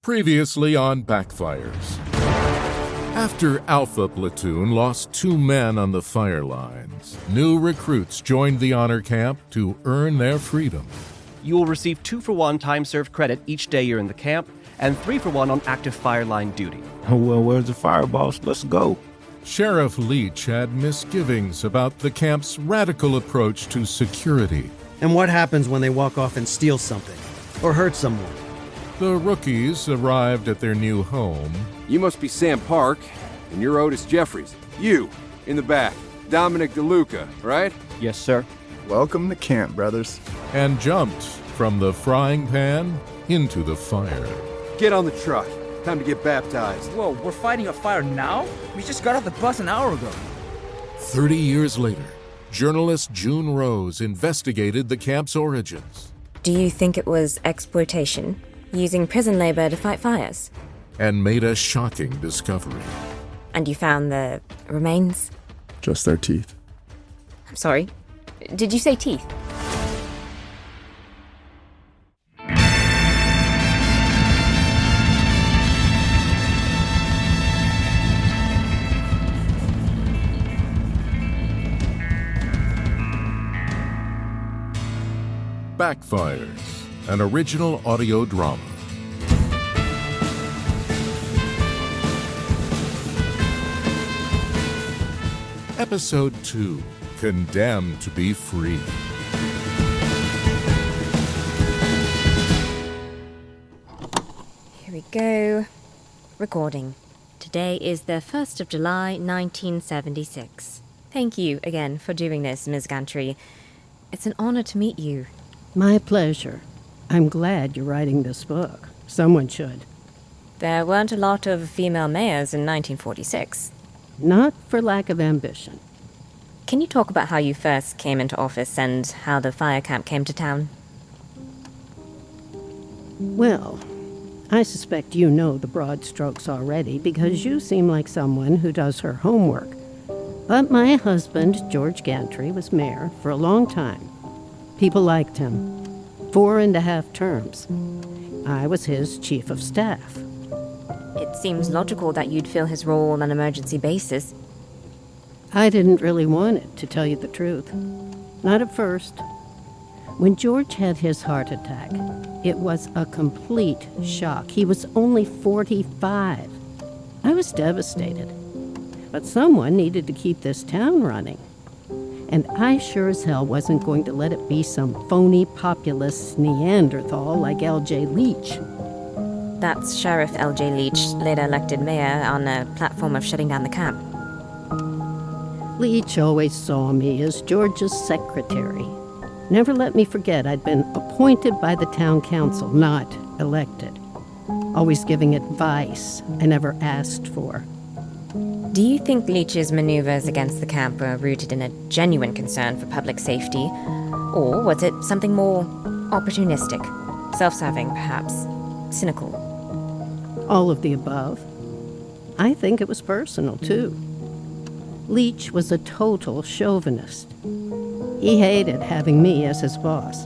Previously on Backfires. After Alpha Platoon lost 2 men on the fire lines, new recruits joined the honor camp to earn their freedom. You will receive 2-for-1 time served credit each day you're in the camp, and 3-for-1 on active fire line duty. Well, where's the fire boss? Let's go. Sheriff Leach had misgivings about the camp's radical approach to security. And what happens when they walk off and steal something? Or hurt someone? The rookies arrived at their new home. You must be Sam Park, and you're Otis Jeffries. You, in the back, Dominic DeLuca, right? Yes, sir. Welcome to camp, brothers. And jumped from the frying pan into the fire. Get on the truck. Time to get baptized. Whoa, we're fighting a fire now? We just got off the bus an hour ago. 30 years later, journalist June Rose investigated the camp's origins. Do you think it was exploitation? Using prison labor to fight fires? And made a shocking discovery. And you found the remains? Just their teeth. I'm sorry. Did you say teeth? Backfires, an original audio drama. Episode 2, Condemned to be Free. Here we go. Recording. Today is the 1st of July, 1976. Thank you again for doing this, Ms. Gantry. It's an honor to meet you. My pleasure. I'm glad you're writing this book. Someone should. There weren't a lot of female mayors in 1946. Not for lack of ambition. Can you talk about how you first came into office and how the fire camp came to town? Well, I suspect you know the broad strokes already because you seem like someone who does her homework. But my husband, George Gantry, was mayor for a long time. People liked him. 4.5 terms. I was his chief of staff. It seems logical that you'd fill his role on an emergency basis. I didn't really want it, to tell you the truth. Not at first. When George had his heart attack, it was a complete shock. He was only 45. I was devastated. But someone needed to keep this town running. And I sure as hell wasn't going to let it be some phony populist Neanderthal like L.J. Leach. That's Sheriff L.J. Leach, later elected mayor on a platform of shutting down the camp. Leach always saw me as George's secretary. Never let me forget I'd been appointed by the town council, not elected. Always giving advice I never asked for. Do you think Leach's maneuvers against the camp were rooted in a genuine concern for public safety? Or was it something more opportunistic, self-serving perhaps, cynical? All of the above. I think it was personal, too. Leach was a total chauvinist. He hated having me as his boss.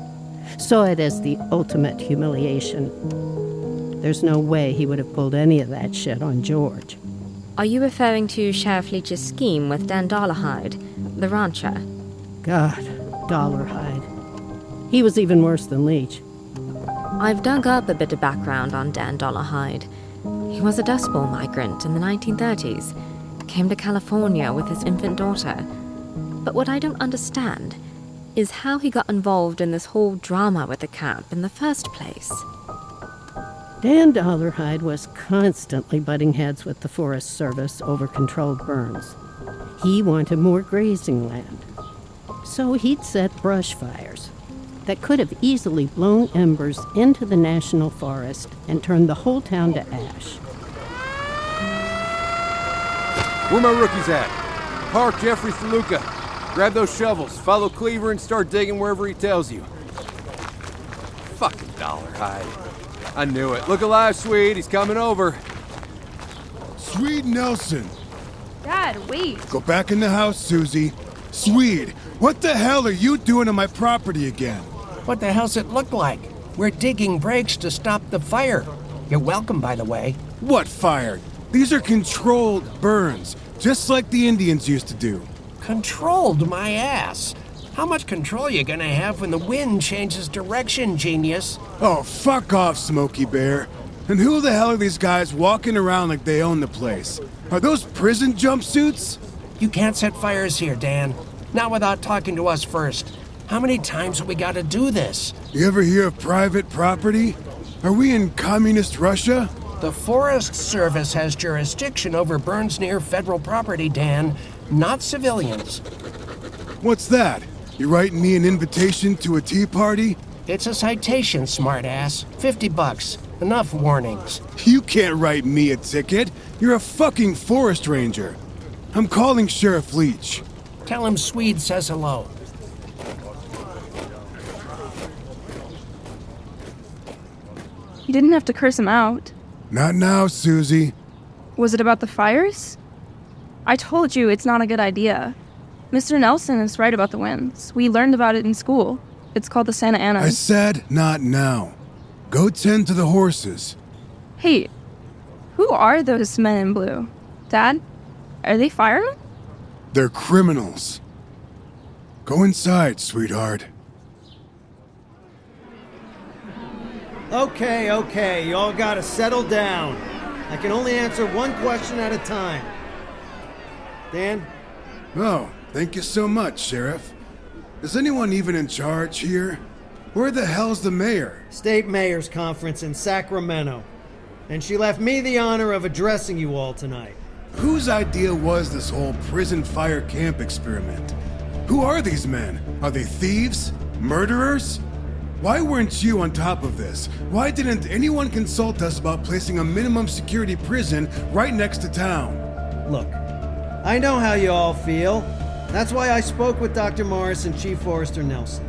Saw it as the ultimate humiliation. There's no way he would have pulled any of that shit on George. Are you referring to Sheriff Leach's scheme with Dan Dollarhide, the rancher? God, Dollarhide. He was even worse than Leach. I've dug up a bit of background on Dan Dollarhide. He was a Dust Bowl migrant in the 1930s. Came to California with his infant daughter. But what I don't understand is how he got involved in this whole drama with the camp in the first place. Dan Dollarhide was constantly butting heads with the Forest Service over controlled burns. He wanted more grazing land. So he'd set brush fires that could have easily blown embers into the national forest and turned the whole town to ash. Where my rookies at? Park, Jeffries, DeLuca. Grab those shovels, follow Cleaver, and start digging wherever he tells you. Fucking Dollarhide. I knew it. Look alive, Swede. He's coming over. Swede Nelson. Dad, wait. Go back in the house, Susie. Swede, what the hell are you doing on my property again? What the hell's it look like? We're digging breaks to stop the fire. You're welcome, by the way. What fire? These are controlled burns, just like the Indians used to do. Controlled my ass. How much control you gonna have when the wind changes direction, genius? Oh, fuck off, Smokey Bear. And who the hell are these guys walking around like they own the place? Are those prison jumpsuits? You can't set fires here, Dan. Not without talking to us first. How many times have we gotta do this? You ever hear of private property? Are we in communist Russia? The Forest Service has jurisdiction over burns near federal property, Dan, not civilians. What's that? You writing me an invitation to a tea party? It's a citation, smartass. $50. Enough warnings. You can't write me a ticket. You're a fucking forest ranger. I'm calling Sheriff Leach. Tell him Swede says hello. You didn't have to curse him out. Not now, Susie. Was it about the fires? I told you it's not a good idea. Mr. Nelson is right about the winds. We learned about it in school. It's called the Santa Ana. I said not now. Go tend to the horses. Hey, who are those men in blue? Dad? Are they firemen? They're criminals. Go inside, sweetheart. Okay, you all gotta settle down. I can only answer one question at a time. Dan? Oh, thank you so much, Sheriff. Is anyone even in charge here? Where the hell's the mayor? State Mayor's Conference in Sacramento. And she left me the honor of addressing you all tonight. Whose idea was this whole prison fire camp experiment? Who are these men? Are they thieves? Murderers? Why weren't you on top of this? Why didn't anyone consult us about placing a minimum security prison right next to town? Look, I know how you all feel. That's why I spoke with Dr. Morris and Chief Forester Nelson.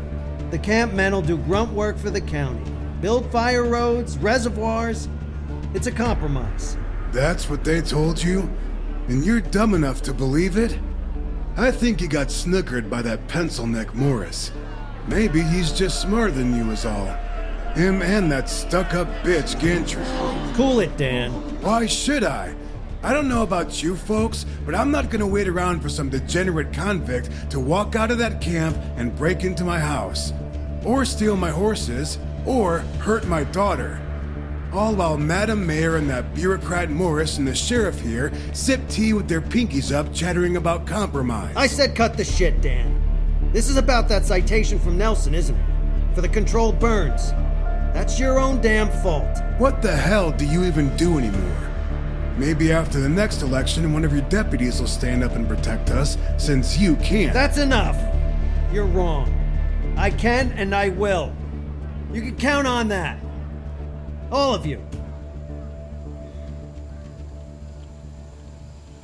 The camp men will do grunt work for the county. Build fire roads, reservoirs. It's a compromise. That's what they told you? And you're dumb enough to believe it? I think you got snookered by that pencil-neck Morris. Maybe he's just smarter than you is all. Him and that stuck-up bitch Gantry. Cool it, Dan. Why should I? I don't know about you folks, but I'm not gonna wait around for some degenerate convict to walk out of that camp and break into my house. Or steal my horses, or hurt my daughter. All while Madam Mayor and that bureaucrat Morris and the sheriff here sip tea with their pinkies up chattering about compromise. I said cut the shit, Dan. This is about that citation from Nelson, isn't it? For the controlled burns. That's your own damn fault. What the hell do you even do anymore? Maybe after the next election, one of your deputies will stand up and protect us, since you can't. That's enough. You're wrong. I can and I will. You can count on that. All of you.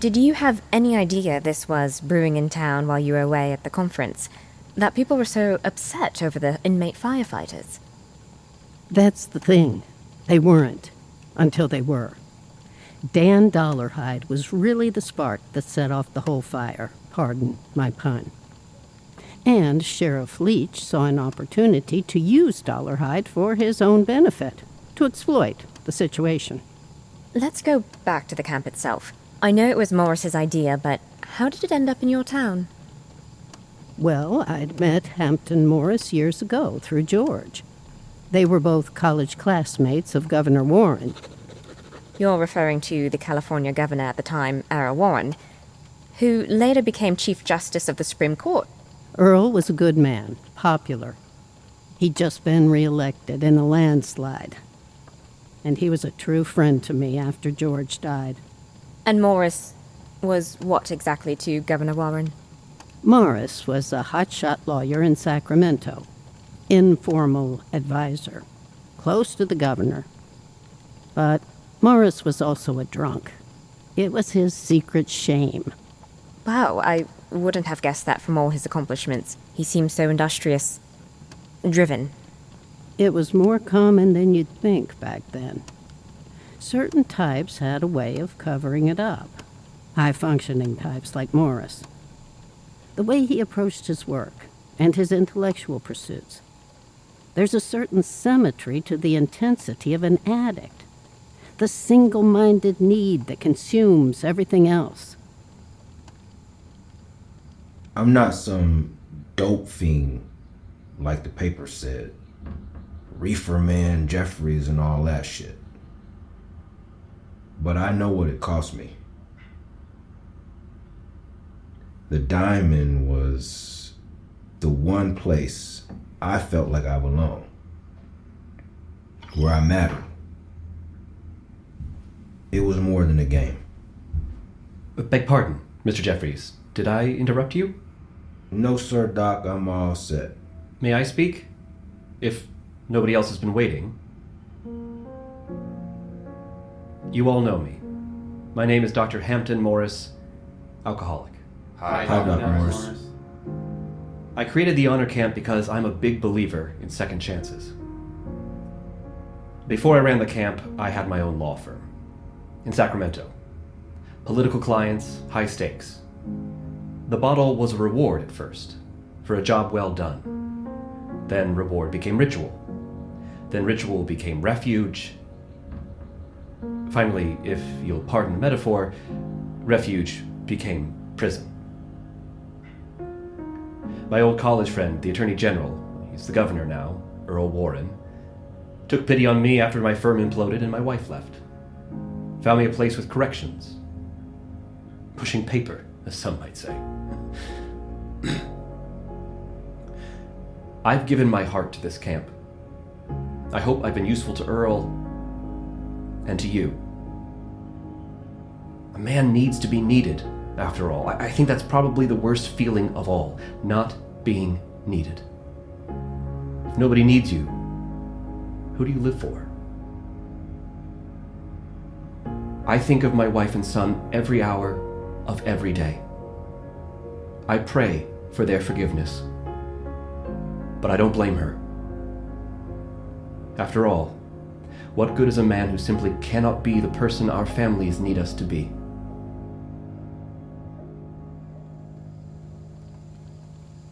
Did you have any idea this was brewing in town while you were away at the conference? That people were so upset over the inmate firefighters? That's the thing. They weren't. Until they were. Dan Dollarhide was really the spark that set off the whole fire. Pardon my pun. And Sheriff Leach saw an opportunity to use Dollarhide for his own benefit, to exploit the situation. Let's go back to the camp itself. I know it was Morris's idea, but how did it end up in your town? Well, I'd met Hampton Morris years ago through George. They were both college classmates of Governor Warren. You're referring to the California governor at the time, Earl Warren, who later became Chief Justice of the Supreme Court. Earl was a good man, popular. He'd just been reelected in a landslide. And he was a true friend to me after George died. And Morris was what exactly to Governor Warren? Morris was a hotshot lawyer in Sacramento. Informal advisor. Close to the governor. But Morris was also a drunk. It was his secret shame. Wow, I wouldn't have guessed that from all his accomplishments. He seemed so industrious. Driven. It was more common than you'd think back then. Certain types had a way of covering it up. High-functioning types like Morris. The way he approached his work and his intellectual pursuits. There's a certain symmetry to the intensity of an addict. the single-minded need that consumes everything else. I'm not some dope fiend like the paper said. Reefer man, Jeffries, and all that shit. But I know what it cost me. The diamond was the one place I felt like I belonged. Where I mattered. It was more than a game. Beg pardon, Mr. Jeffries. Did I interrupt you? No, sir, Doc. I'm all set. May I speak? If nobody else has been waiting. You all know me. My name is Dr. Hampton Morris, alcoholic. Hi, Dr. Morris. I created the Honor Camp because I'm a big believer in second chances. Before I ran the camp, I had my own law firm in Sacramento. Political clients, high stakes. The bottle was a reward at first, for a job well done. Then reward became ritual. Then ritual became refuge. Finally, if you'll pardon the metaphor, refuge became prison. My old college friend, the Attorney General, he's the governor now, Earl Warren, took pity on me after my firm imploded and my wife left. Found me a place with corrections. Pushing paper, as some might say. I've given my heart to this camp. I hope I've been useful to Earl and to you. A man needs to be needed, after all. I think that's probably the worst feeling of all, not being needed. If nobody needs you, who do you live for? I think of my wife and son every hour of every day. I pray for their forgiveness, but I don't blame her. After all, what good is a man who simply cannot be the person our families need us to be?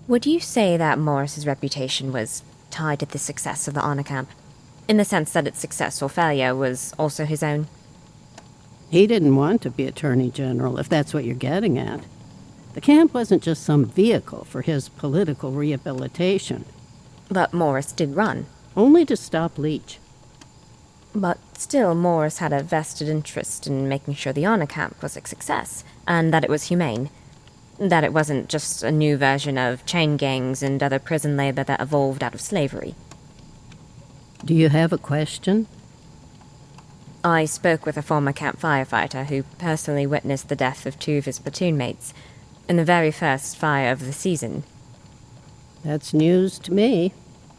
Would you say that Morris's reputation was tied to the success of the Honor Camp? In the sense that its success or failure was also his own? He didn't want to be Attorney General, if that's what you're getting at. The camp wasn't just some vehicle for his political rehabilitation. But Morris did run. Only to stop Leach. But still, Morris had a vested interest in making sure the Honor Camp was a success, and that it was humane. That it wasn't just a new version of chain gangs and other prison labor that evolved out of slavery. Do you have a question? I spoke with a former camp firefighter who personally witnessed the death of 2 of his platoon mates in the very first fire of the season. That's news to me.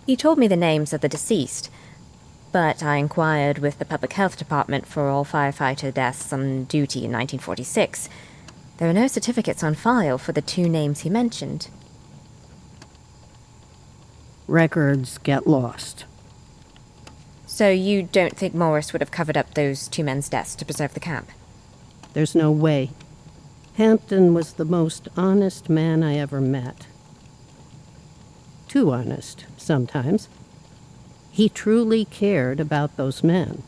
He told me the names of the deceased, but I inquired with the Public Health Department for all firefighter deaths on duty in 1946. There are no certificates on file for the 2 names he mentioned. Records get lost. So you don't think Morris would have covered up those 2 men's deaths to preserve the camp? There's no way. Hampton was the most honest man I ever met. Too honest, sometimes. He truly cared about those men,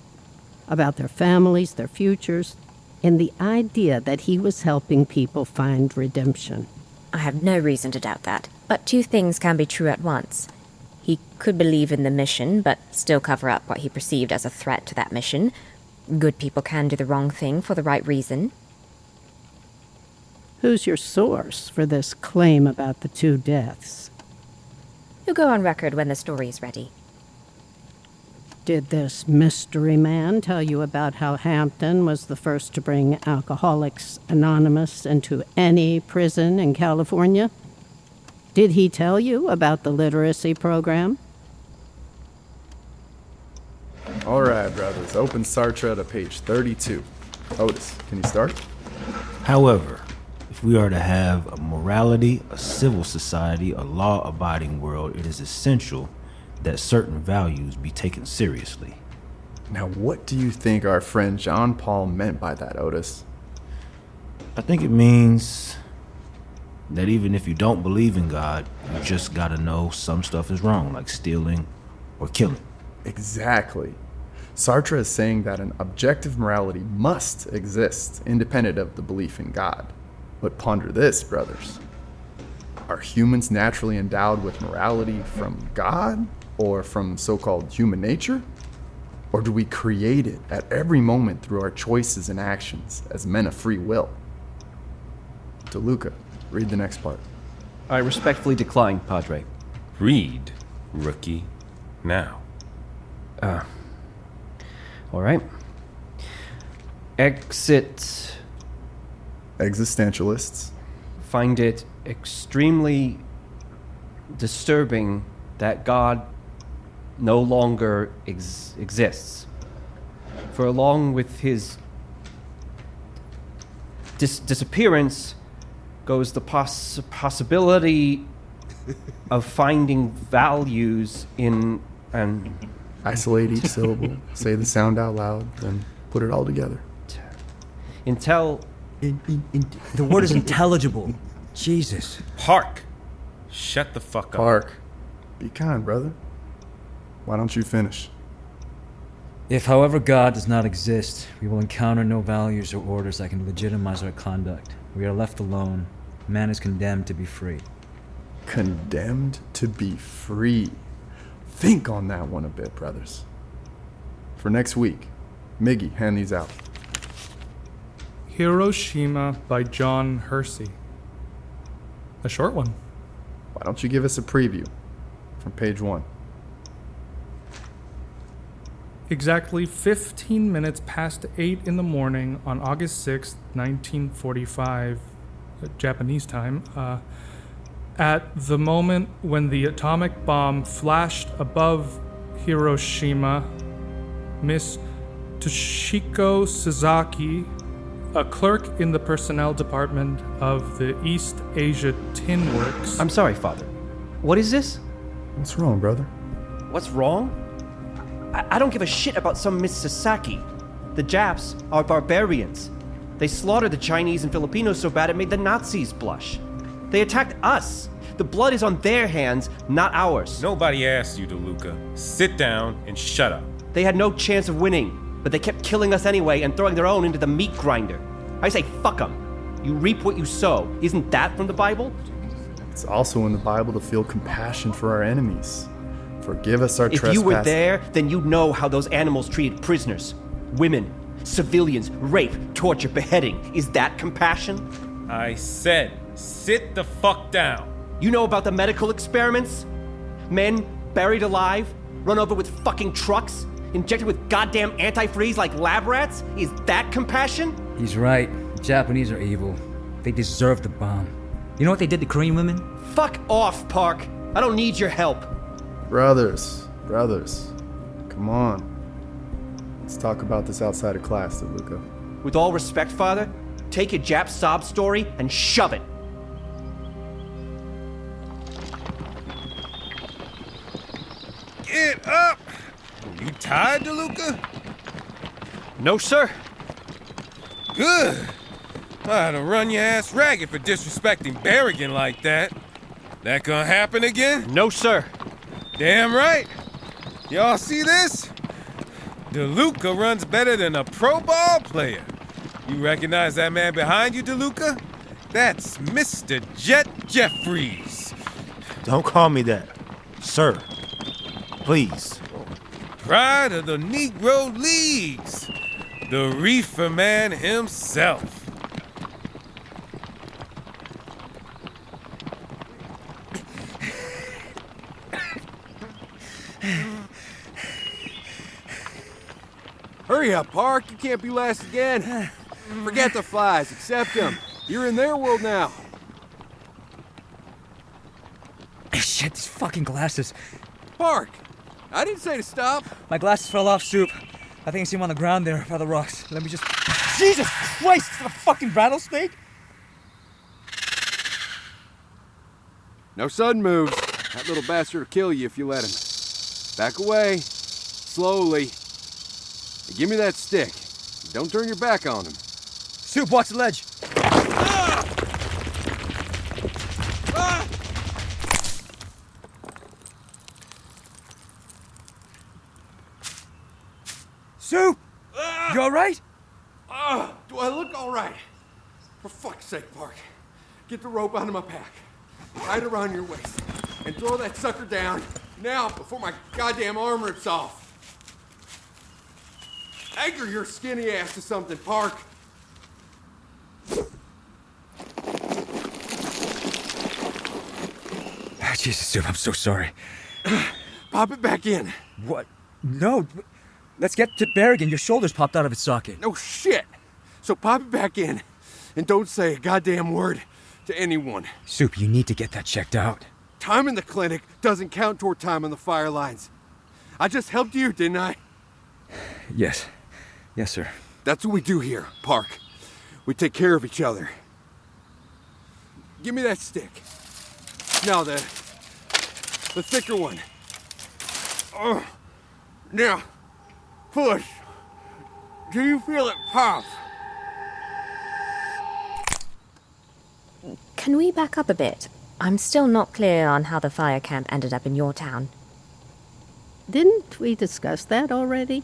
about their families, their futures, and the idea that he was helping people find redemption. I have no reason to doubt that, but 2 things can be true at once. He could believe in the mission, but still cover up what he perceived as a threat to that mission. Good people can do the wrong thing for the right reason. Who's your source for this claim about the 2 deaths? You'll go on record when the story is ready. Did this mystery man tell you about how Hampton was the first to bring Alcoholics Anonymous into any prison in California? Did he tell you about the literacy program? All right, brothers. Open Sartre to page 32. Otis, can you start? However, if we are to have a morality, a civil society, a law-abiding world, it is essential that certain values be taken seriously. Now, what do you think our friend John Paul meant by that, Otis? I think it means that even if you don't believe in God, you just gotta know some stuff is wrong, like stealing or killing. Exactly. Sartre is saying that an objective morality must exist, independent of the belief in God. But ponder this, brothers. Are humans naturally endowed with morality from God or from so-called human nature? Or do we create it at every moment through our choices and actions as men of free will? DeLuca, read the next part. I respectfully decline, Padre. Read, rookie, now. All right. Exit. Existentialists Find it extremely disturbing that God no longer exists. For along with his disappearance goes the possibility of finding values in an... Isolate each syllable, say the sound out loud, then put it all together. The word is intelligible. Jesus. Park! Shut the fuck up. Park, be kind, brother. Why don't you finish? If, however, God does not exist, we will encounter no values or orders that can legitimize our conduct. We are left alone. Man is condemned to be free. Condemned to be free. Think on that one a bit, brothers. For next week, Miggy, hand these out. Hiroshima by John Hersey. A short one. Why don't you give us a preview from page 1? Exactly 15 minutes past 8 in the morning on August 6th, 1945, Japanese time, at the moment when the atomic bomb flashed above Hiroshima, Miss Toshiko Sasaki, a clerk in the personnel department of the East Asia Tin Works. I'm sorry, Father. What is this? What's wrong, brother? What's wrong? I don't give a shit about some Miss Sasaki. The Japs are barbarians. They slaughtered the Chinese and Filipinos so bad it made the Nazis blush. They attacked us. The blood is on their hands, not ours. Nobody asked you, DeLuca. Sit down and shut up. They had no chance of winning, but they kept killing us anyway and throwing their own into the meat grinder. I say fuck them. You reap what you sow. Isn't that from the Bible? It's also in the Bible to feel compassion for our enemies. Forgive us our trespasses. If you were there, then you'd know how those animals treated prisoners, women, civilians, rape, torture, beheading. Is that compassion? I said, sit the fuck down. You know about the medical experiments? Men buried alive, run over with fucking trucks, injected with goddamn antifreeze like lab rats? Is that compassion? He's right. The Japanese are evil. They deserve the bomb. You know what they did to Korean women? Fuck off, Park. I don't need your help. Brothers, come on. Let's talk about this outside of class, DeLuca. With all respect, Father, take your Jap sob story and shove it. Get up! You tired, DeLuca? No, sir. Good. I had to run your ass ragged for disrespecting Berrigan like that. That gonna happen again? No, sir. Damn right. Y'all see this? DeLuca runs better than a pro ball player. You recognize that man behind you, DeLuca? That's Mr. Jet Jeffries. Don't call me that, sir. Please. Pride of the Negro Leagues. The reefer man himself. Hurry up, Park. You can't be last again. Forget the flies. Accept them. You're in their world now. Shit, these fucking glasses. Park, I didn't say to stop. My glasses fell off, Soup. I think I see them on the ground there by the rocks. Let me just... Jesus Christ! It's a fucking rattlesnake? No sudden moves. That little bastard will kill you if you let him. Back away. Slowly. Hey, give me that stick. Don't turn your back on him. Soup, watch the ledge. right? Do I look all right? For fuck's sake, Park. Get the rope onto my pack. Tie it around your waist. And throw that sucker down now before my goddamn arm rips off. Anchor your skinny ass to something, Park. Jesus, dude, I'm so sorry. Pop it back in. What? No. Let's get to Berrigan. Your shoulder's popped out of its socket. No shit. So pop it back in. And don't say a goddamn word to anyone. Soup, you need to get that checked out. Time in the clinic doesn't count toward time on the fire lines. I just helped you, didn't I? Yes. Yes, sir. That's what we do here, Park. We take care of each other. Give me that stick. Now the thicker one. Now, push. Do you feel it pop? Can we back up a bit? I'm still not clear on how the fire camp ended up in your town. Didn't we discuss that already?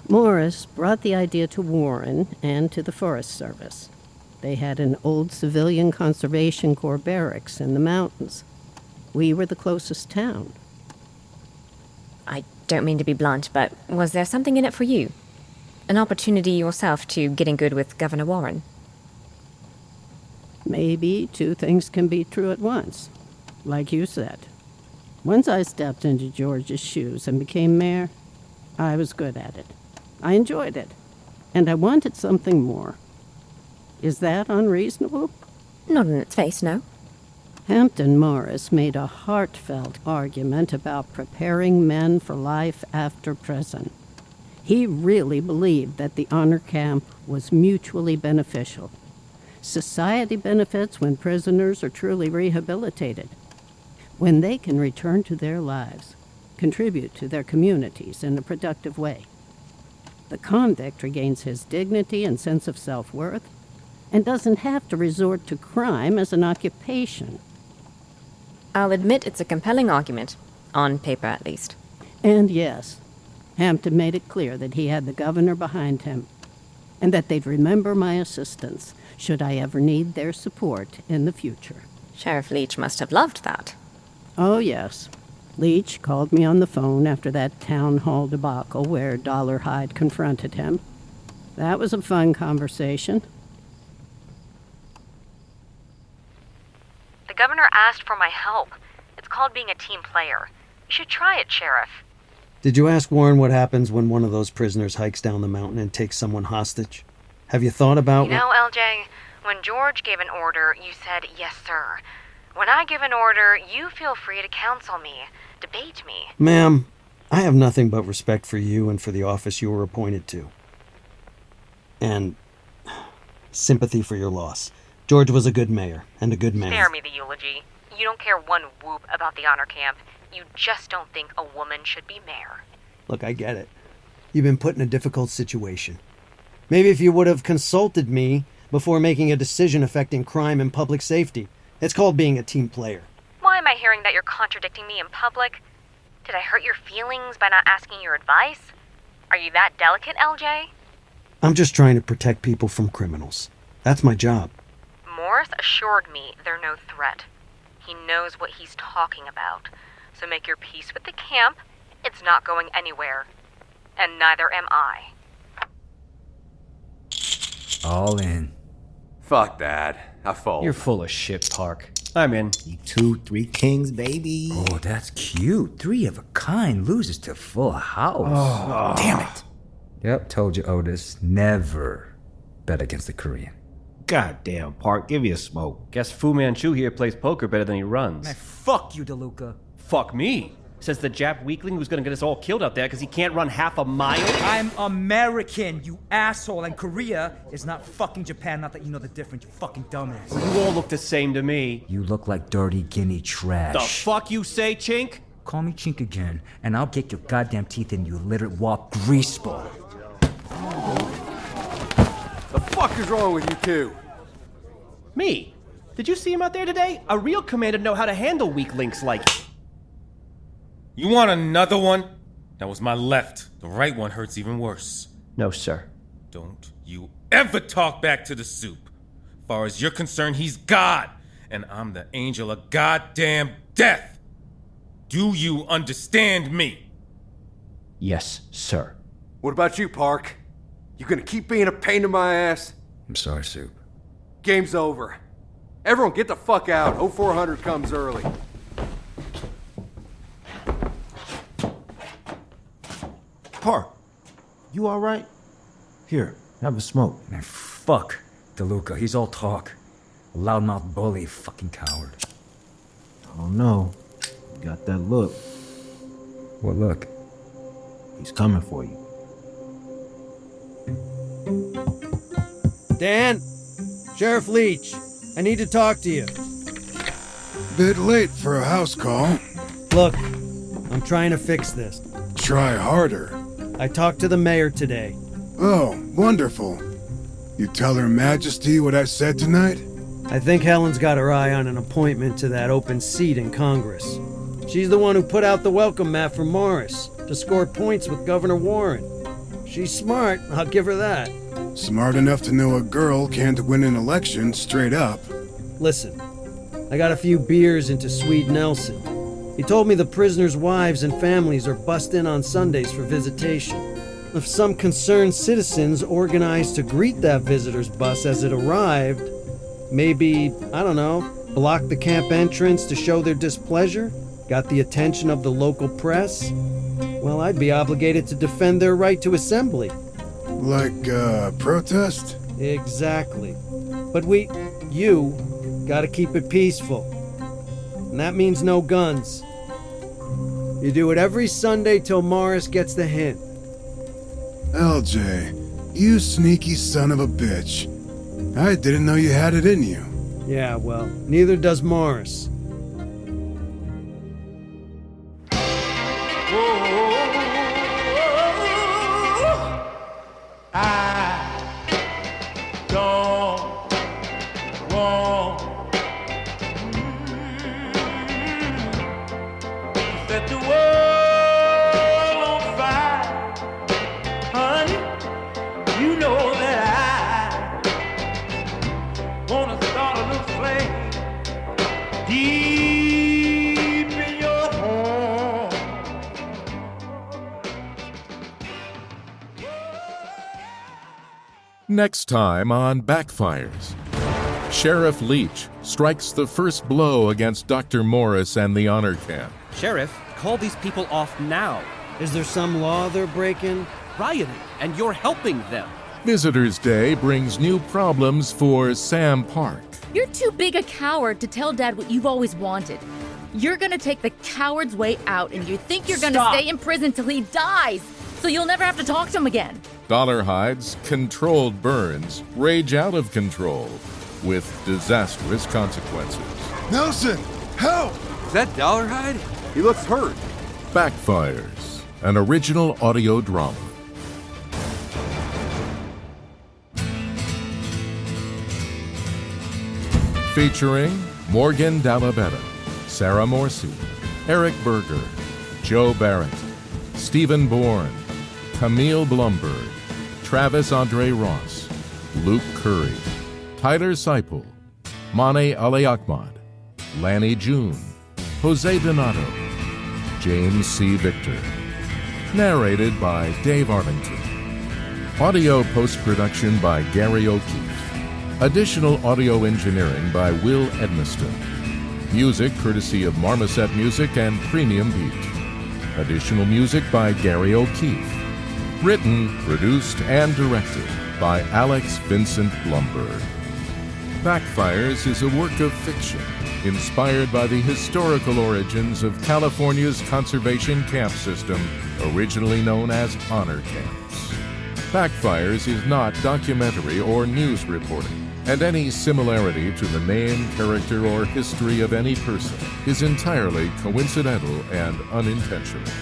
Morris brought the idea to Warren and to the Forest Service. They had an old civilian conservation corps barracks in the mountains. We were the closest town. I don't mean to be blunt, but was there something in it for you? An opportunity yourself to get in good with Governor Warren? Maybe two things can be true at once, like you said. Once I stepped into George's shoes and became mayor, I was good at it. I enjoyed it, and I wanted something more. Is that unreasonable? Not in its face, no. Hampton Morris made a heartfelt argument about preparing men for life after prison. He really believed that the honor camp was mutually beneficial. Society benefits when prisoners are truly rehabilitated, when they can return to their lives, contribute to their communities in a productive way. The convict regains his dignity and sense of self-worth and doesn't have to resort to crime as an occupation. I'll admit it's a compelling argument, on paper at least. And yes, Hampton made it clear that he had the governor behind him, and that they'd remember my assistance should I ever need their support in the future. Sheriff Leach must have loved that. Oh, yes. Leach called me on the phone after that town hall debacle where Dollar Hyde confronted him. That was a fun conversation. The governor asked for my help. It's called being a team player. You should try it, Sheriff. Did you ask Warren what happens when one of those prisoners hikes down the mountain and takes someone hostage? Have you thought about... You know, LJ, when George gave an order, you said, yes, sir. When I give an order, you feel free to counsel me, debate me. Ma'am, I have nothing but respect for you and for the office you were appointed to. And sympathy for your loss. George was a good mayor and a good man. Spare me the eulogy. You don't care one whoop about the honor camp. You just don't think a woman should be mayor. Look, I get it. You've been put in a difficult situation. Maybe if you would have consulted me before making a decision affecting crime and public safety. It's called being a team player. Why am I hearing that you're contradicting me in public? Did I hurt your feelings by not asking your advice? Are you that delicate, LJ? I'm just trying to protect people from criminals. That's my job. Morris assured me they're no threat. He knows what he's talking about. So make your peace with the camp. It's not going anywhere. And neither am I. All in. Fuck that. I fold. You're full of shit, Park. I'm in. You 2-3 kings, baby. Oh, that's cute. 3 of a kind loses to Full House. Oh, damn it. Yep, told you, Otis. Never bet against the Korean. Goddamn, Park, give me a smoke. Guess Fu Manchu here plays poker better than he runs. Man, fuck you, DeLuca. Fuck me. Says the Jap weakling who's gonna get us all killed out there because he can't run half a mile. I'm American, you asshole, and Korea is not fucking Japan. Not that you know the difference, you fucking dumbass. You all look the same to me. You look like dirty guinea trash. The fuck you say, Chink? Call me Chink again, and I'll get your goddamn teeth in, you literate wop greaseball. The fuck is wrong with you two? Me? Did you see him out there today? A real commander know how to handle weak links like... You want another one? That was my left. The right one hurts even worse. No, sir. Don't you ever talk back to the soup. Far as you're concerned, he's God, and I'm the angel of goddamn death. Do you understand me? Yes, sir. What about you, Park? You gonna keep being a pain in my ass? I'm sorry, Soup. Game's over. Everyone get the fuck out. 0400 comes early. Park, you all right? Here, have a smoke. Man, fuck DeLuca. He's all talk. A loudmouth bully, fucking coward. Oh no, you got that look. What look? He's coming for you. Dan, Sheriff Leach, I need to talk to you. Bit late for a house call. Look, I'm trying to fix this. Try harder. I talked to the mayor today. Oh, wonderful. You tell Her Majesty what I said tonight? I think Helen's got her eye on an appointment to that open seat in Congress. She's the one who put out the welcome mat for Morris to score points with Governor Warren. She's smart, I'll give her that. Smart enough to know a girl can't win an election straight up. Listen, I got a few beers into Swede Nelson. He told me the prisoners' wives and families are bussed in on Sundays for visitation. If some concerned citizens organized to greet that visitor's bus as it arrived, maybe, I don't know, block the camp entrance to show their displeasure, got the attention of the local press, well, I'd be obligated to defend their right to assembly. Like, protest? Exactly. But you, gotta keep it peaceful. And that means no guns. You do it every Sunday till Morris gets the hint. LJ, you sneaky son of a bitch. I didn't know you had it in you. Yeah, well, neither does Morris. Next time on Backfires, Sheriff Leach strikes the first blow against Dr. Morris and the honor camp. Sheriff, call these people off now. Is there some law they're breaking? Rioting, and you're helping them. Visitors' Day brings new problems for Sam Park. You're too big a coward to tell Dad what you've always wanted. You're gonna take the coward's way out, and you think you're gonna stay in prison till he dies, so you'll never have to talk to him again. Dollarhide's controlled burns rage out of control with disastrous consequences. Nelson, help! Is that Dollarhide? He looks hurt. Backfires, an original audio drama. Featuring Morgan Dalabetta, Sarah Morsi, Eric Berger, Joe Barrett, Stephen Bourne, Camille Blumberg, Travis Andre Ross, Luke Curry, Tyler Seipel, Mane Ali Ahmad, Lanny June, Jose Donato, James C. Victor. Narrated by Dave Arlington. Audio post-production by Gary O'Keefe. Additional audio engineering by Will Edmiston. Music courtesy of Marmoset Music and Premium Beat. Additional music by Gary O'Keefe. Written, produced, and directed by Alex Vincent Blumberg. Backfires is a work of fiction inspired by the historical origins of California's conservation camp system, originally known as honor camps. Backfires is not documentary or news reporting, and any similarity to the name, character, or history of any person is entirely coincidental and unintentional.